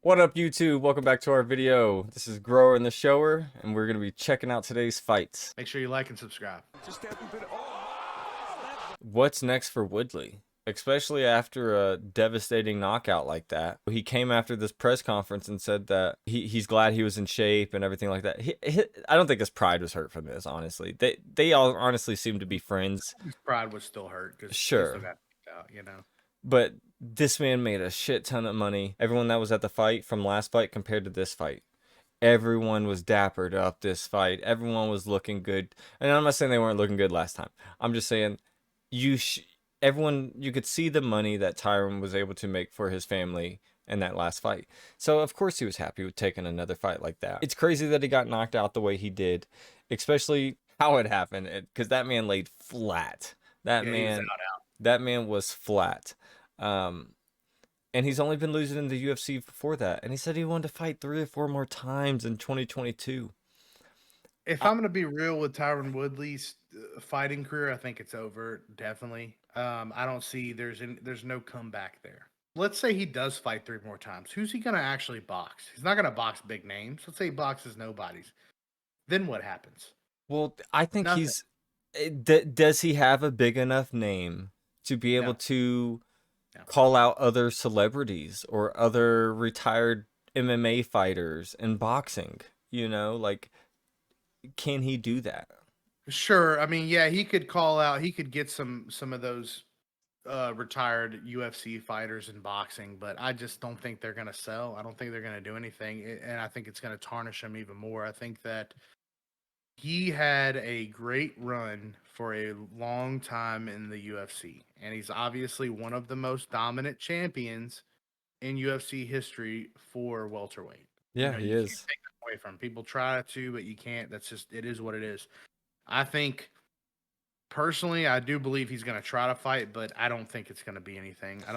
What up, YouTube? Welcome back to our video. This is Grower and the Shower, and we're going to be checking out today's fights. Make sure you like and subscribe. What's next for Woodley? Especially after a devastating knockout like that. He came after this press conference and said that he's glad he was in shape and everything like that. I don't think his pride was hurt from this, honestly. They all honestly seem to be friends. His pride was still hurt because he Sure. still got kicked out, you know. But this man made a shit ton of money. Everyone that was at the fight from last fight compared to this fight, everyone was dappered up this fight. Everyone was looking good. And I'm not saying they weren't looking good last time. I'm just saying everyone, you could see the money that Tyron was able to make for his family in that last fight. So of course he was happy with taking another fight like that. It's crazy that he got knocked out the way he did, especially how it happened, because that man laid flat. That man was flat. And he's only been losing in the UFC before that. And he said he wanted to fight 3 or 4 more times in 2022. If I'm going to be real with Tyron Woodley's fighting career, I think it's over, definitely. I don't see there's no comeback there. Let's say he does fight 3 more times. Who's he going to actually box? He's not going to box big names. Let's say he boxes nobodies. Then what happens? Well, I think Nothing. does he have a big enough name to be able to call out other celebrities or other retired MMA fighters in boxing? You know, like, can he do that? Sure. I mean, yeah, he could call out. He could get some of those retired UFC fighters in boxing, but I just don't think they're going to sell. I don't think they're going to do anything, and I think it's going to tarnish him even more. I think that he had a great run for a long time in the UFC, and he's obviously one of the most dominant champions in UFC history for welterweight. Yeah, he is. Can't take that away from him. People try to, but you can't. That's just, it is what it is. I think personally, I do believe he's going to try to fight, but I don't think it's going to be anything. I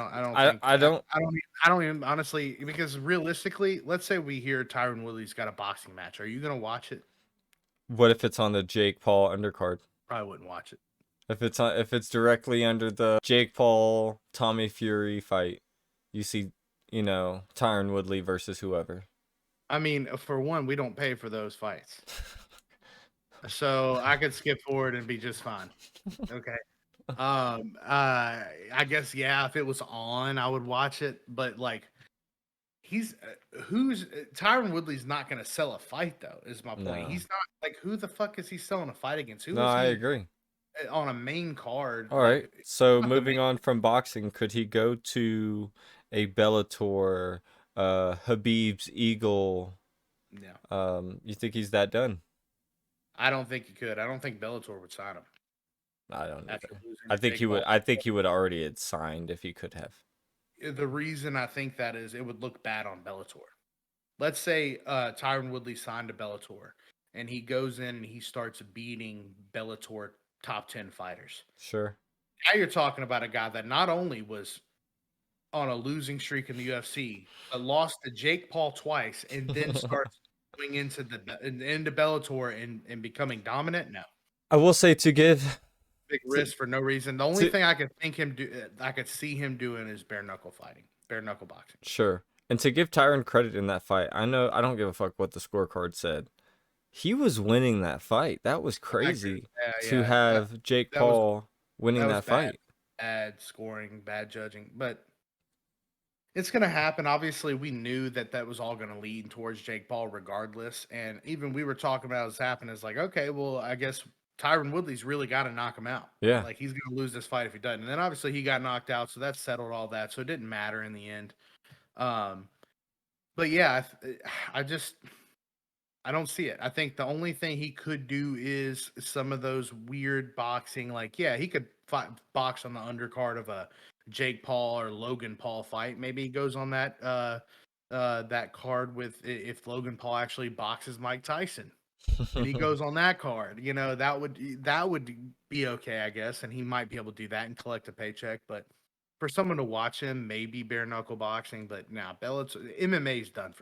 don't even honestly, because realistically, let's say we hear Tyron Woodley's got a boxing match. Are you going to watch it? What if it's on the Jake Paul undercard? Probably wouldn't watch it. If it's directly under the Jake Paul Tommy Fury fight, you see, Tyron Woodley versus whoever. I mean, for one, we don't pay for those fights. So I could skip forward and be just fine. Okay. I guess, yeah, if it was on, I would watch it, but like, Tyron Woodley's not going to sell a fight though, is my point. No. He's not, like, who the fuck is he selling a fight against? I agree. On a main card. All right. So moving on from boxing, could he go to a Bellator, Habib's Eagle? Yeah. You think he's that done? I don't think he could. I don't think Bellator would sign him. I don't either. I think he would. I think he would already had signed if he could have. The reason I think that is it would look bad on Bellator. Let's say Tyron Woodley signed to Bellator and he goes in and he starts beating Bellator top 10 fighters. Sure. Now you're talking about a guy that not only was on a losing streak in the UFC, but lost to Jake Paul twice and then starts going into Bellator and becoming dominant. No. I will say, to give big risk for no reason. The only thing I could I could see him doing is bare knuckle fighting, bare knuckle boxing. Sure. And to give Tyron credit in that fight, I don't give a fuck what the scorecard said. He was winning that fight. That was crazy to have Jake Paul winning that fight. Bad scoring, bad judging, but it's going to happen. Obviously, we knew that was all going to lead towards Jake Paul regardless. And even we were talking about it happening. It's like, okay, well, I guess Tyron Woodley's really got to knock him out. Yeah. Like, he's going to lose this fight if he doesn't. And then obviously he got knocked out, so that settled all that. So it didn't matter in the end. But yeah, I don't see it. I think the only thing he could do is some of those weird boxing, like, yeah, he could box on the undercard of a Jake Paul or Logan Paul fight. Maybe he goes on that that card with, if Logan Paul actually boxes Mike Tyson and he goes on that card, that would be okay, I guess, and he might be able to do that and collect a paycheck. But for someone to watch him, maybe bare knuckle boxing, but now Bellator, MMA is done for